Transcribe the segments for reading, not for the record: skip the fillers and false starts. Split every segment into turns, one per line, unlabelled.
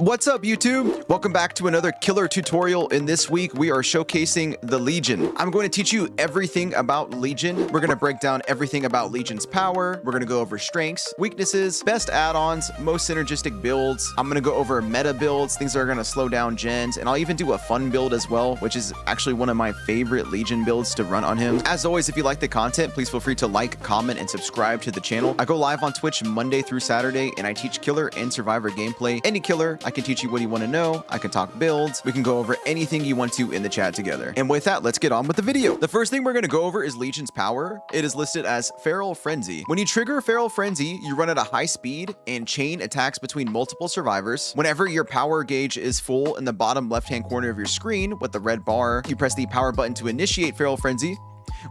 What's up, YouTube? Welcome back to another killer tutorial. In this week, we are showcasing the Legion. I'm going to teach you everything about Legion. We're going to break down everything about Legion's power. We're going to go over strengths, weaknesses, best add-ons, most synergistic builds. I'm going to go over meta builds, things that are going to slow down gens, and I'll even do a fun build as well, which is actually one of my favorite Legion builds to run on him. As always, if you like the content, please feel free to like, comment, and subscribe to the channel. I go live on Twitch Monday through Saturday, and I teach killer and survivor gameplay. Any killer, I can teach you what you want to know. I can talk builds. We can go over anything you want to in the chat together. And with that, let's get on with the video. The first thing we're going to go over is Legion's power. It is listed as Feral Frenzy. When you trigger Feral Frenzy, you run at a high speed and chain attacks between multiple survivors. Whenever your power gauge is full in the bottom left-hand corner of your screen with the red bar, you press the power button to initiate Feral Frenzy.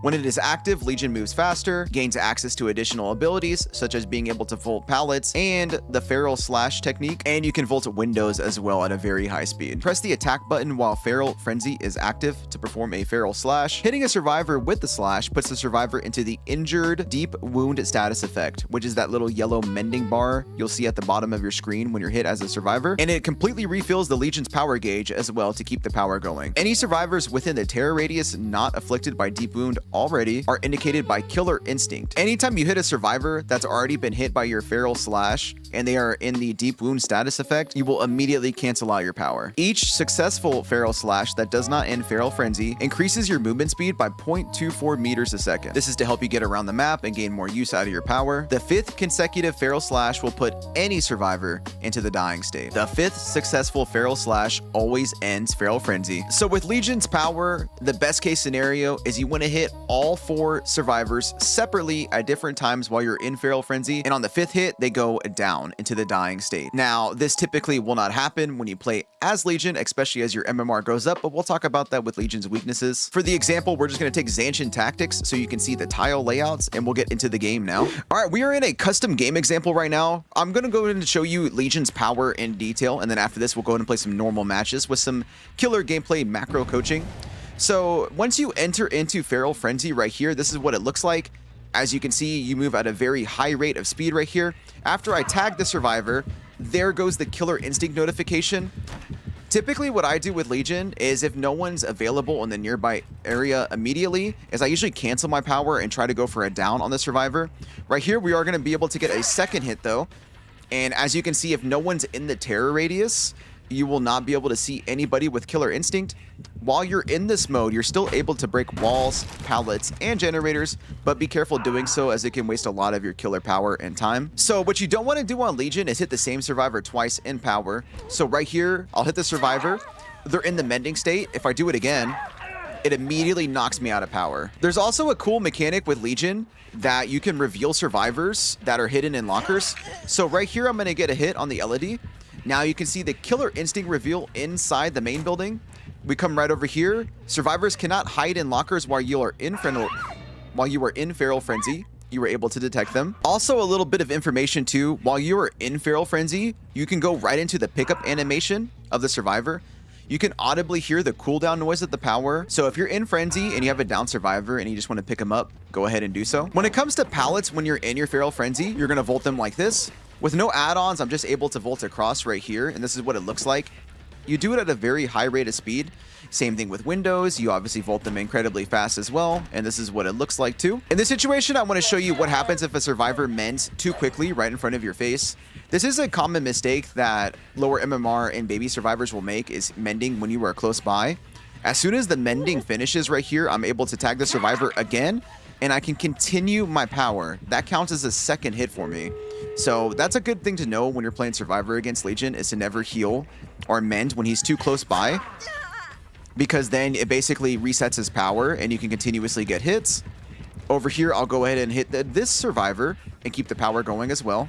When it is active, Legion moves faster, gains access to additional abilities, such as being able to vault pallets and the Feral Slash technique, and you can vault windows as well at a very high speed. Press the attack button while Feral Frenzy is active to perform a Feral Slash. Hitting a survivor with the slash puts the survivor into the injured deep wound status effect, which is that little yellow mending bar you'll see at the bottom of your screen when you're hit as a survivor, and it completely refills the Legion's power gauge as well to keep the power going. Any survivors within the terror radius not afflicted by deep wound already are indicated by Killer Instinct. Anytime you hit a survivor that's already been hit by your Feral Slash and they are in the deep wound status effect, you will immediately cancel out your power. Each successful Feral Slash that does not end Feral Frenzy increases your movement speed by 0.24 meters a second. This is to help you get around the map and gain more use out of your power. The fifth consecutive Feral Slash will put any survivor into the dying state. The fifth successful Feral Slash always ends Feral Frenzy. So with Legion's power, the best case scenario is you want to hit all 4 survivors separately at different times while you're in Feral Frenzy, and on the 5th hit, they go down into the dying state. Now, this typically will not happen when you play as Legion, especially as your MMR goes up, but we'll talk about that with Legion's weaknesses. For the example, we're just going to take Zancian Tactics so you can see the tile layouts, and we'll get into the game now. All right, we are in a custom game example right now. I'm going to go ahead and show you Legion's power in detail, and then after this, we'll go ahead and play some normal matches with some killer gameplay macro coaching. So once you enter into Feral Frenzy right here, this is what it looks like. As you can see, you move at a very high rate of speed right here. After I tag the survivor, there goes the Killer Instinct notification. Typically what I do with Legion is if no one's available in the nearby area immediately, is I usually cancel my power and try to go for a down on the survivor. Right here, we are going to be able to get a second hit though. And as you can see, if no one's in the terror radius, you will not be able to see anybody with Killer Instinct. While you're in this mode, you're still able to break walls, pallets, and generators, but be careful doing so as it can waste a lot of your killer power and time. So what you don't want to do on Legion is hit the same survivor twice in power. So right here, I'll hit the survivor. They're in the mending state. If I do it again, it immediately knocks me out of power. There's also a cool mechanic with Legion that you can reveal survivors that are hidden in lockers. So right here, I'm going to get a hit on the LED. Now you can see the Killer Instinct reveal inside the main building. We come right over here. Survivors cannot hide in lockers while you are in Feral Frenzy. You were able to detect them. Also, a little bit of information too. While you are in Feral Frenzy, you can go right into the pickup animation of the survivor. You can audibly hear the cooldown noise of the power. So if you're in Frenzy and you have a down survivor and you just want to pick them up, go ahead and do so. When it comes to pallets, when you're in your Feral Frenzy, you're going to vault them like this. With no add-ons, I'm just able to vault across right here, and this is what it looks like. You do it at a very high rate of speed. Same thing with windows. You obviously vault them incredibly fast as well, and this is what it looks like too. In this situation, I want to show you what happens if a survivor mends too quickly right in front of your face. This is a common mistake that lower MMR and baby survivors will make, is mending when you are close by. As soon as the mending finishes right here, I'm able to tag the survivor again, and I can continue my power. That counts as a second hit for me. So that's a good thing to know when you're playing Survivor against Legion, is to never heal or mend when he's too close by, because then it basically resets his power and you can continuously get hits. Over here, I'll go ahead and hit this survivor and keep the power going as well.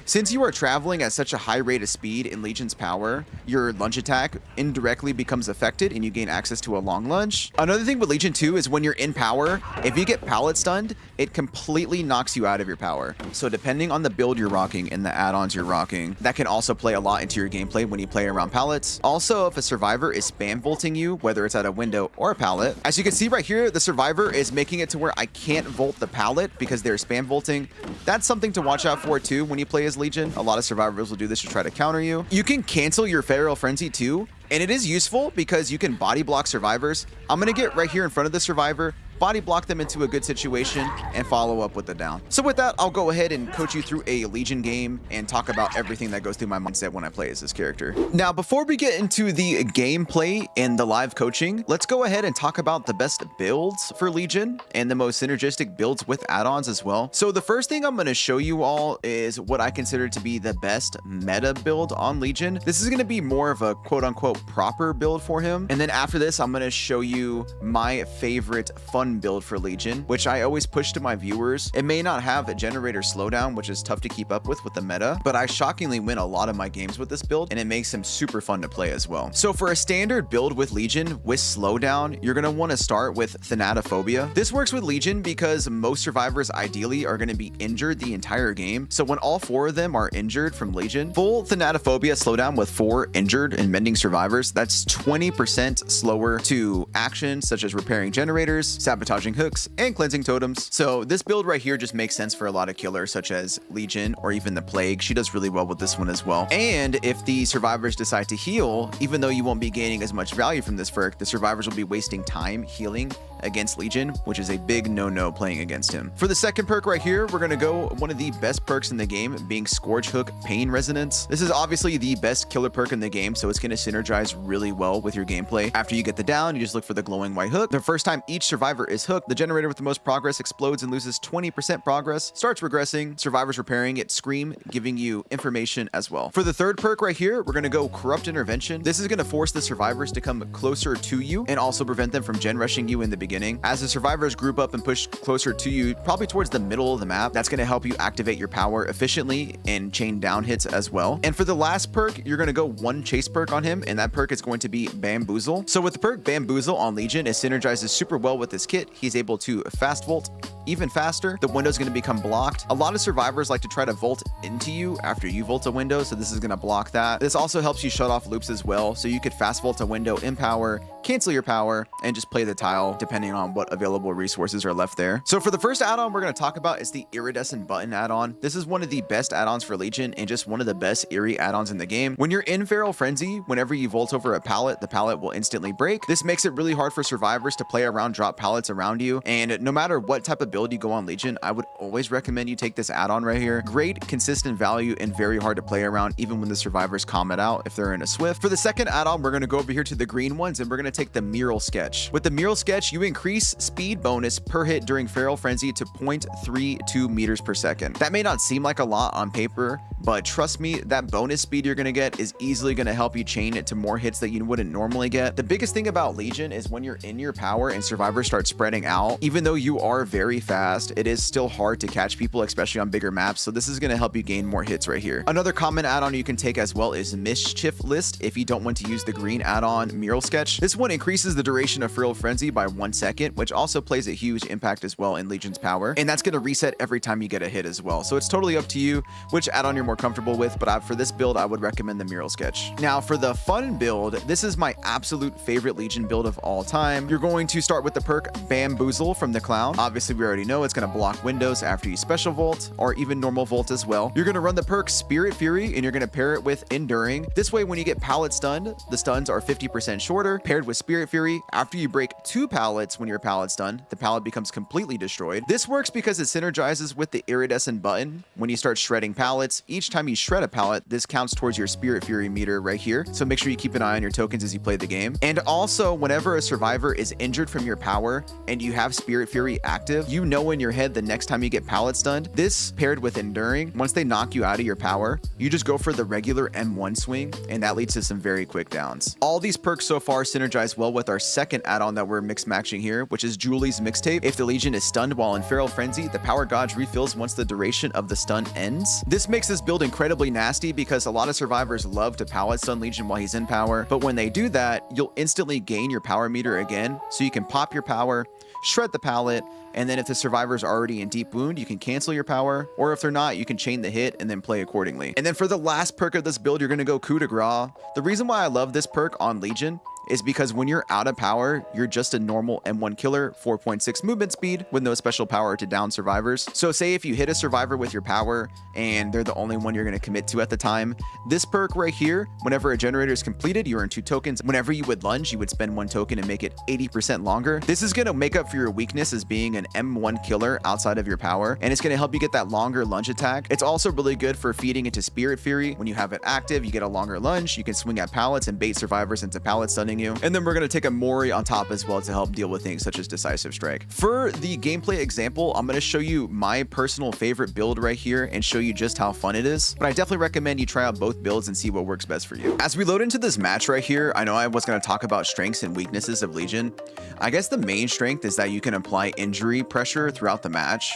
Since you are traveling at such a high rate of speed in Legion's power, your lunge attack indirectly becomes affected and you gain access to a long lunge. Another thing with Legion 2 is when you're in power, if you get pallet stunned, it completely knocks you out of your power. So depending on the build you're rocking and the add-ons you're rocking, that can also play a lot into your gameplay when you play around pallets. Also, if a survivor is spam vaulting you, whether it's at a window or a pallet, as you can see right here, the survivor is making it to where I can't vault the pallet because they're spam vaulting. That's something to watch out for too when you play as Legion. A lot of survivors will do this to try to counter you. You can cancel your Feral Frenzy too, and it is useful because you can body block survivors. I'm gonna get right here in front of the survivor, body block them into a good situation, and follow up with the down. So with that, I'll go ahead and coach you through a Legion game and talk about everything that goes through my mindset when I play as this character. Now, before we get into the gameplay and the live coaching, let's go ahead and talk about the best builds for Legion and the most synergistic builds with add-ons as well. So the first thing I'm going to show you all is what I consider to be the best meta build on Legion. This is going to be more of a quote-unquote proper build for him. And then after this, I'm going to show you my favorite fun build for Legion, which I always push to my viewers. It may not have a generator slowdown, which is tough to keep up with the meta, but I shockingly win a lot of my games with this build, and it makes them super fun to play as well. So for a standard build with Legion with slowdown, you're going to want to start with Thanatophobia. This works with Legion because most survivors ideally are going to be injured the entire game. So when all 4 of them are injured from Legion, full Thanatophobia slowdown with 4 injured and mending survivors, that's 20% slower to actions such as repairing generators, sabotaging hooks, and cleansing totems. So this build right here just makes sense for a lot of killers such as Legion or even the Plague. She does really well with this one as well. And if the survivors decide to heal, even though you won't be gaining as much value from this perk, the survivors will be wasting time healing against Legion, which is a big no-no playing against him. For the second perk right here, we're going to go one of the best perks in the game, being Scourge Hook Pain Resonance. This is obviously the best killer perk in the game, so it's going to synergize really well with your gameplay. After you get the down, you just look for the glowing white hook. The first time each survivor is hooked, the generator with the most progress explodes and loses 20% progress, starts regressing, survivors repairing it, scream, giving you information as well. For the third perk right here, we're going to go Corrupt Intervention. This is going to force the survivors to come closer to you and also prevent them from gen rushing you in the beginning. As the survivors group up and push closer to you, probably towards the middle of the map, that's going to help you activate your power efficiently and chain down hits as well. And for the last perk, you're going to go one chase perk on him, and that perk is going to be Bamboozle. So with the perk Bamboozle on Legion, it synergizes super well with this kit. He's able to fast vault even faster. The window's going to become blocked. A lot of survivors like to try to vault into you after you vault a window, so this is going to block that. This also helps you shut off loops as well, so you could fast vault a window in power, cancel your power, and just play the tile depending on what available resources are left there. So for the first add-on we're going to talk about is the Iridescent Button add-on. This is one of the best add-ons for Legion and just one of the best eerie add-ons in the game. When you're in Feral Frenzy, whenever you vault over a pallet, the pallet will instantly break. This makes it really hard for survivors to play around drop pallets around you, and no matter what type of build you go on Legion, I would always recommend you take this add-on right here. Great consistent value and very hard to play around even when the survivors comment out if they're in a Swift. For the second add-on, we're going to go over here to the green ones, and we're going to take the Mural Sketch. With the Mural Sketch, you increase speed bonus per hit during Feral Frenzy to 0.32 meters per second. That may not seem like a lot on paper, but trust me, that bonus speed you're going to get is easily going to help you chain it to more hits that you wouldn't normally get. The biggest thing about Legion is when you're in your power and survivors start spreading out, even though you are very fast, it is still hard to catch people, especially on bigger maps, so this is going to help you gain more hits right here. Another common add-on you can take as well is Mischief List if you don't want to use the green add-on Mural Sketch. This one increases the duration of Feral Frenzy by 1 second, which also plays a huge impact as well in Legion's power, and that's going to reset every time you get a hit as well. So it's totally up to you which add-on you're more comfortable with, but for this build, I would recommend the Mural Sketch. Now for the fun build, this is my absolute favorite Legion build of all time. You're going to start with the perk Bamboozle from the Clown. Obviously, we already know it's going to block windows after you special vault or even normal vault as well. You're going to run the perk Spirit Fury, and you're going to pair it with Enduring. This way, when you get pallet stunned, the stuns are 50% shorter. Paired with Spirit Fury, after you break 2 pallets when you're pallet stunned, the pallet becomes completely destroyed. This works because it synergizes with the Iridescent Button. When you start shredding pallets, each time you shred a pallet, this counts towards your Spirit Fury meter right here. So make sure you keep an eye on your tokens as you play the game. And also, whenever a survivor is injured from your power and you have Spirit Fury active, you know in your head the next time you get pallet stunned, this paired with Enduring, once they knock you out of your power, you just go for the regular M1 swing, and that leads to some very quick downs. All these perks so far synergize well with our second add-on that we're mix matching here, which is Julie's Mixtape. If the Legion is stunned while in Feral Frenzy, the power gauge refills once the duration of the stun ends. This makes this build incredibly nasty because a lot of survivors love to pallet stun Legion while he's in power, but when they do that, you'll instantly gain your power meter again, so you can pop your power, shred the pallet, and then if the survivor's already in deep wound, you can cancel your power, or if they're not, you can chain the hit and then play accordingly. And then for the last perk of this build, you're going to go Coup de Grace. The reason why I love this perk on Legion is because when you're out of power, you're just a normal M1 killer, 4.6 movement speed with no special power to down survivors. So say if you hit a survivor with your power and they're the only one you're going to commit to at the time, this perk right here, whenever a generator is completed, you earn 2 tokens. Whenever you would lunge, you would spend 1 token and make it 80% longer. This is going to make up for your weakness as being an M1 killer outside of your power, and it's going to help you get that longer lunge attack. It's also really good for feeding into Spirit Fury. When you have it active, you get a longer lunge. You can swing at pallets and bait survivors into pallets stunning you. And then we're going to take a Mori on top as well to help deal with things such as Decisive Strike. For the gameplay example, I'm going to show you my personal favorite build right here and show you just how fun it is. But I definitely recommend you try out both builds and see what works best for you. As we load into this match right here, I know I was going to talk about strengths and weaknesses of Legion. I guess the main strength is that you can apply injury pressure throughout the match.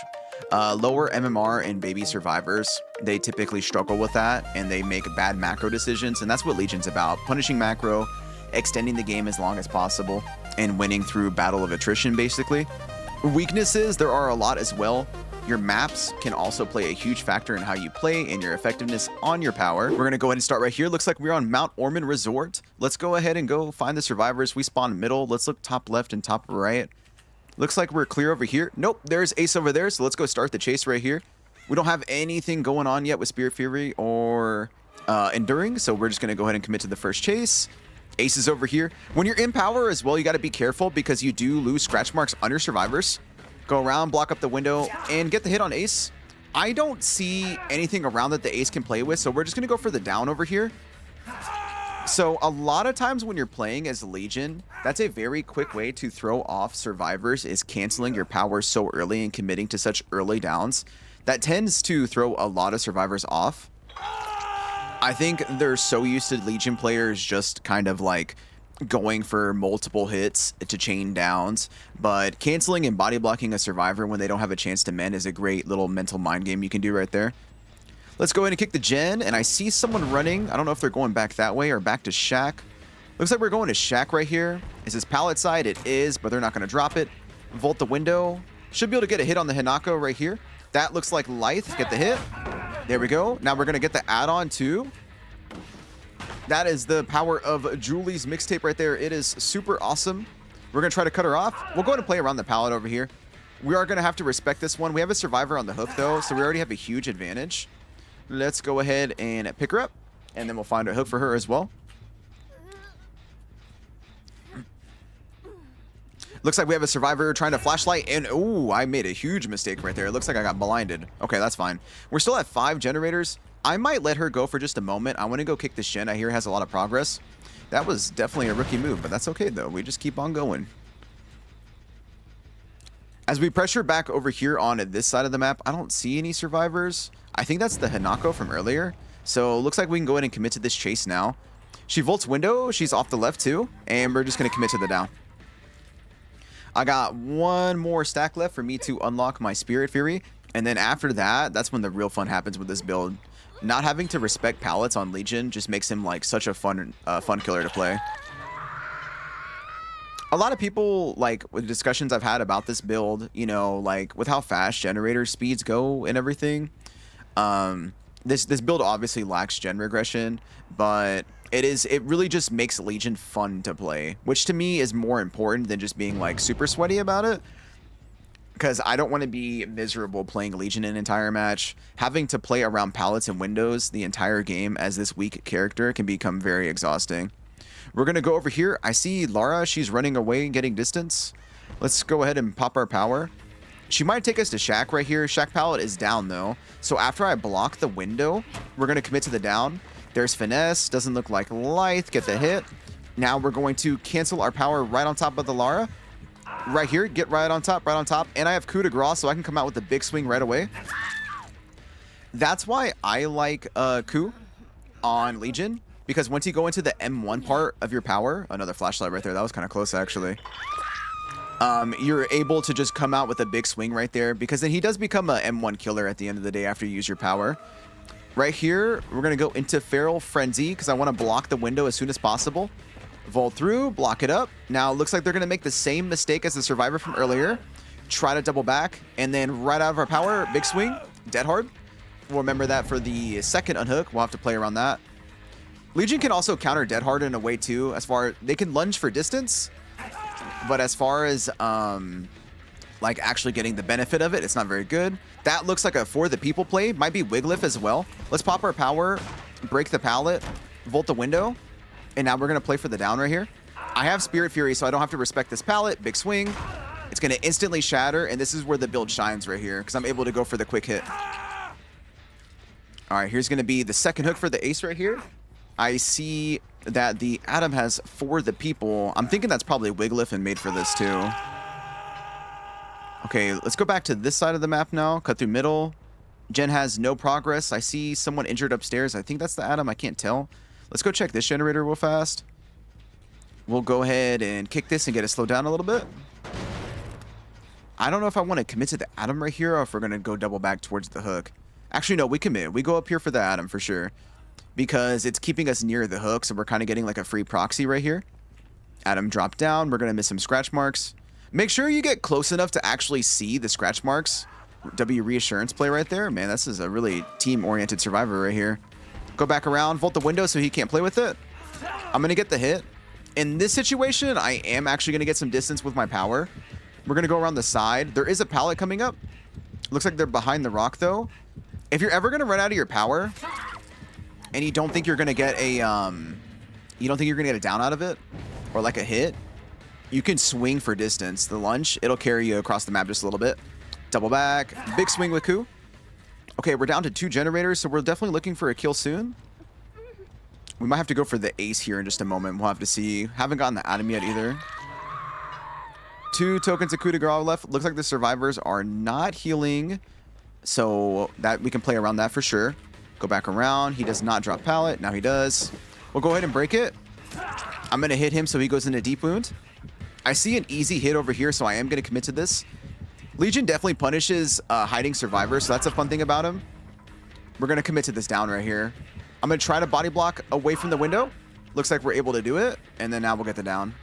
Lower MMR and baby survivors, they typically struggle with that and they make bad macro decisions, and that's what Legion's about: punishing macro, extending the game as long as possible, and winning through battle of attrition basically. Weaknesses, there are a lot as well. Your maps can also play a huge factor in how you play and your effectiveness on your power. We're going to go ahead and start right here. Looks like we're on Mount Ormond Resort. Let's go ahead and go find the survivors. We spawn middle. Let's look top left and top right. Looks like we're clear over here. Nope, there's Ace over there, so let's go start the chase right here. We don't have anything going on yet with Spirit Fury or Enduring, so we're just going to go ahead and commit to the first chase. Ace is over here. When you're in power as well, you got to be careful because you do lose scratch marks on your survivors. Go around, block up the window, and get the hit on Ace. I don't see anything around that the Ace can play with, so we're just going to go for the down over here. So a lot of times when you're playing as Legion, that's a very quick way to throw off survivors, is canceling your power so early and committing to such early downs. That tends to throw a lot of survivors off. I think they're so used to Legion players just kind of like going for multiple hits to chain downs, but canceling and body blocking a survivor when they don't have a chance to mend is a great little mental mind game you can do right there. Let's go ahead and kick the gen, and I see someone running. I don't know if they're going back that way or back to Shack. Looks like we're going to Shack right here. Is this pallet side? It is, but they're not going to drop it. Volt the window. Should be able to get a hit on the Hinako right here. That looks like Lithe. Get the hit. There we go. Now we're going to get the add-on too. That is the power of Julie's mixtape right there. It is super awesome. We're going to try to cut her off. We'll go ahead and play around the pallet over here. We are going to have to respect this one. We have a survivor on the hook though, so we already have a huge advantage. Let's go ahead and pick her up, and then we'll find a hook for her as well. Looks like we have a survivor trying to flashlight, and ooh, I made a huge mistake right there. It looks like I got blinded. Okay, that's fine. We're still at 5 generators. I might let her go for just a moment. I want to go kick this gen. I hear it has a lot of progress. That was definitely a rookie move, but that's okay though. We just keep on going. As we pressure back over here on this side of the map, I don't see any survivors. I think that's the Hinako from earlier. So looks like we can go ahead and commit to this chase now. She volts window. She's off the left too. And we're just going to commit to the down. I got one more stack left for me to unlock my Spirit Fury. And then after that, that's when the real fun happens with this build. Not having to respect pallets on Legion just makes him like such a fun killer to play. A lot of people, like, with discussions I've had about this build, you know, like with how fast generator speeds go and everything, this build obviously lacks gen regression, but it really just makes Legion fun to play, which to me is more important than just being like super sweaty about it. Because I don't want to be miserable playing Legion an entire match. Having to play around pallets and windows the entire game as this weak character can become very exhausting. We're going to go over here. I see Lara. She's running away and getting distance. Let's go ahead and pop our power. She might take us to Shack right here. Shack pallet is down though. So after I block the window, we're going to commit to the down. There's Finesse. Doesn't look like Lithe. Get the hit. Now we're going to cancel our power right on top of the Lara. Right here. Get right on top. Right on top. And I have coup de grace, so I can come out with a big swing right away. That's why I like coup on Legion. Because once you go into the M1 part of your power, another flashlight right there. That was kind of close actually. You're able to just come out with a big swing right there, because then he does become a M1 killer at the end of the day after you use your power. Right here, we're going to go into Feral Frenzy because I want to block the window as soon as possible. Vault through, block it up. Now it looks like they're going to make the same mistake as the survivor from earlier. Try to double back, and then right out of our power, big swing, dead hard. We'll remember that for the second unhook. We'll have to play around that. Legion can also counter Dead Hard in a way too, as far they can lunge for distance, but as far as like actually getting the benefit of it, it's not very good. That looks like a for the people play. Might be Wiglif as well. Let's pop our power, break the pallet, volt the window, and now we're gonna play for the down right here. I have Spirit Fury, so I don't have to respect this pallet. Big swing. It's gonna instantly shatter, and this is where the build shines right here, because I'm able to go for the quick hit. All right, here's gonna be the second hook for the ace right here. I see that the Atom has for the people. I'm thinking that's probably Wiglif and made for this too. Okay, let's go back to this side of the map now. Cut through middle. Jen has no progress. I see someone injured upstairs. I think that's the Atom. I can't tell. Let's go check this generator real fast. We'll go ahead and kick this and get it slowed down a little bit. I don't know if I want to commit to the Atom right here or if we're going to go double back towards the hook. Actually, no, we commit. We go up here for the Atom for sure, because it's keeping us near the hook, so we're kind of getting like a free proxy right here. Atom drop down. We're going to miss some scratch marks. Make sure you get close enough to actually see the scratch marks. W reassurance play right there. Man, this is a really team-oriented survivor right here. Go back around, volt the window so he can't play with it. I'm going to get the hit. In this situation, I am actually going to get some distance with my power. We're going to go around the side. There is a pallet coming up. Looks like they're behind the rock, though. If you're ever going to run out of your power and you don't think you're going to get a down out of it or like a hit, you can swing for distance. The lunge, it'll carry you across the map just a little bit. Double back, big swing with Ku. Okay, we're down to 2 generators, so we're definitely looking for a kill soon. We might have to go for the ace here in just a moment. We'll have to see. Haven't gotten the Atom yet either. 2 tokens of coup de grace left. Looks like the survivors are not healing, so that we can play around that for sure. Go back around. He does not drop pallet. Now he does. We'll go ahead and break it. I'm going to hit him so he goes into deep wound. I see an easy hit over here, so I am going to commit to this. Legion definitely punishes hiding survivors, so that's a fun thing about him. We're going to commit to this down right here. I'm going to try to body block away from the window. Looks like we're able to do it, and then now we'll get the down.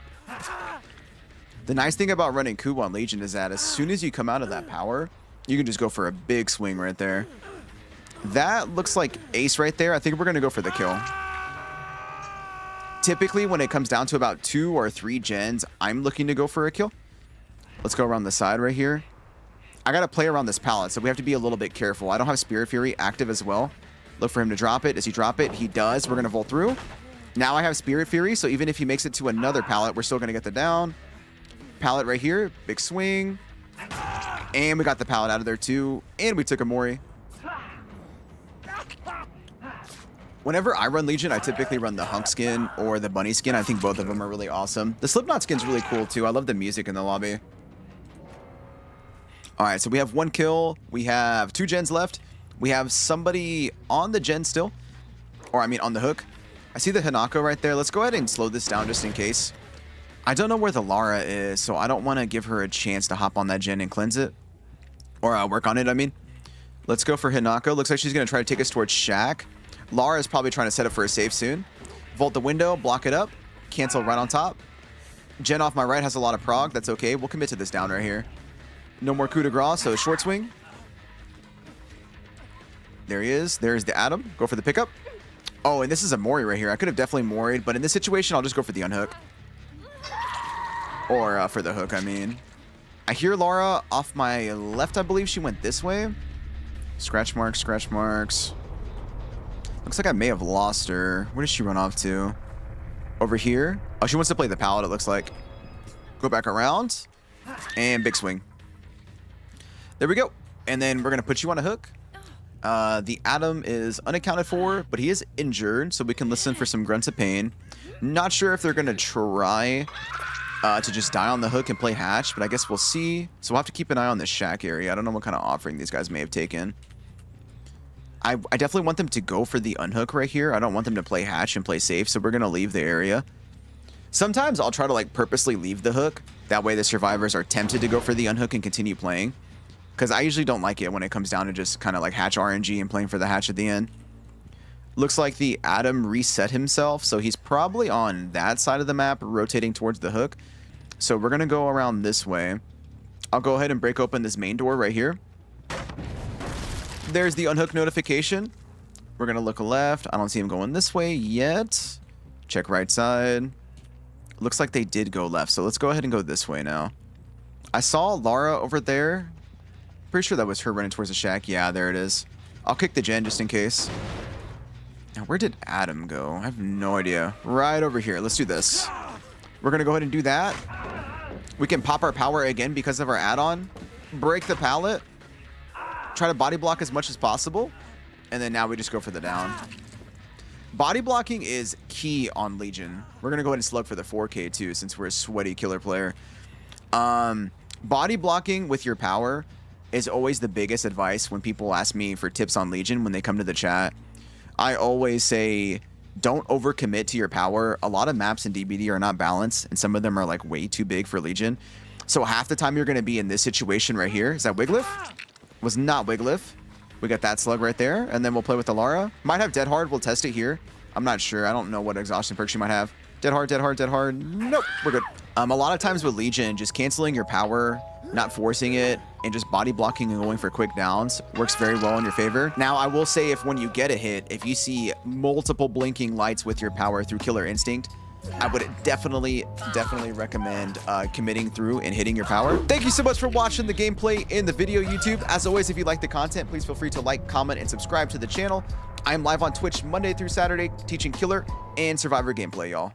The nice thing about running Ku on Legion is that as soon as you come out of that power, you can just go for a big swing right there. That looks like ace right there. I think we're going to go for the kill. Typically, when it comes down to about 2 or 3 gens, I'm looking to go for a kill. Let's go around the side right here. I got to play around this pallet, so we have to be a little bit careful. I don't have Spirit Fury active as well. Look for him to drop it. Does he drop it? He does. We're going to volt through. Now I have Spirit Fury, so even if he makes it to another pallet, we're still going to get the down. Pallet right here. Big swing. And we got the pallet out of there too. And we took a Mori. Whenever I run Legion, I typically run the Hunk skin or the Bunny skin. I think both of them are really awesome. The Slipknot skin's really cool too. I love the music in the lobby. All right, so we have 1 kill. We have 2 gens left. We have somebody on the gen still. Or I mean on the hook. I see the Hanako right there. Let's go ahead and slow this down just in case. I don't know where the Lara is, so I don't want to give her a chance to hop on that gen and cleanse it. Or work on it, I mean. Let's go for Hanako. Looks like she's going to try to take us towards Shack. Lara is probably trying to set up for a save soon. Volt the window, block it up, cancel right on top. Gen off my right has a lot of prog. That's okay. We'll commit to this down right here. No more coup de grace, so short swing. There he is. There's the Atom. Go for the pickup. Oh, and this is a Mori right here. I could have definitely Mori'd, but in this situation, I'll just go for the unhook. Or for the hook, I mean. I hear Lara off my left, I believe she went this way. Scratch marks, scratch marks. Looks like I may have lost her. Where does she run off to? Over here? Oh, she wants to play the pallet, it looks like. Go back around. And big swing. There we go. And then we're going to put you on a hook. The Atom is unaccounted for, but he is injured, so we can listen for some grunts of pain. Not sure if they're going to try to just die on the hook and play hatch, but I guess we'll see. So we'll have to keep an eye on this shack area. I don't know what kind of offering these guys may have taken. I definitely want them to go for the unhook right here. I don't want them to play hatch and play safe, so we're going to leave the area. Sometimes I'll try to like purposely leave the hook. That way the survivors are tempted to go for the unhook and continue playing. Because I usually don't like it when it comes down to just kind of like hatch RNG and playing for the hatch at the end. Looks like the Atom reset himself, so he's probably on that side of the map, rotating towards the hook. So we're going to go around this way. I'll go ahead and break open this main door right here. There's the unhook notification. We're going to look left. I don't see him going this way yet. Check right side. Looks like they did go left, so let's go ahead and go this way now. I saw Lara over there. Pretty sure that was her running towards the shack. Yeah, there it is. I'll kick the gen just in case. Now, where did Adam go? I have no idea. Right over here. Let's do this. We're going to go ahead and do that. We can pop our power again because of our add-on. Break the pallet. Try to body block as much as possible. And then now we just go for the down. Body blocking is key on Legion. We're going to go ahead and slug for the 4K too, since we're a sweaty killer player. Body blocking with your power is always the biggest advice when people ask me for tips on Legion when they come to the chat. I always say, don't overcommit to your power. A lot of maps in DBD are not balanced, and some of them are like way too big for Legion. So half the time you're going to be in this situation right here. Is that Wiglif? Was not Wiglif. We got that slug right there, and then we'll play with the Lara. Might have Dead Hard. We'll test it here. I'm not sure. I don't know what exhaustion perk she might have. Dead Hard, Dead Hard, Dead Hard. Nope, we're good. A lot of times with Legion, just canceling your power, not forcing it, and just body blocking and going for quick downs works very well in your favor. Now, I will say if when you get a hit, if you see multiple blinking lights with your power through Killer Instinct, I would definitely recommend committing through and hitting your power. Thank you so much for watching the gameplay in the video, YouTube. As always, if you like the content, please feel free to like, comment, and subscribe to the channel. I am live on Twitch Monday through Saturday teaching killer and survivor gameplay, y'all.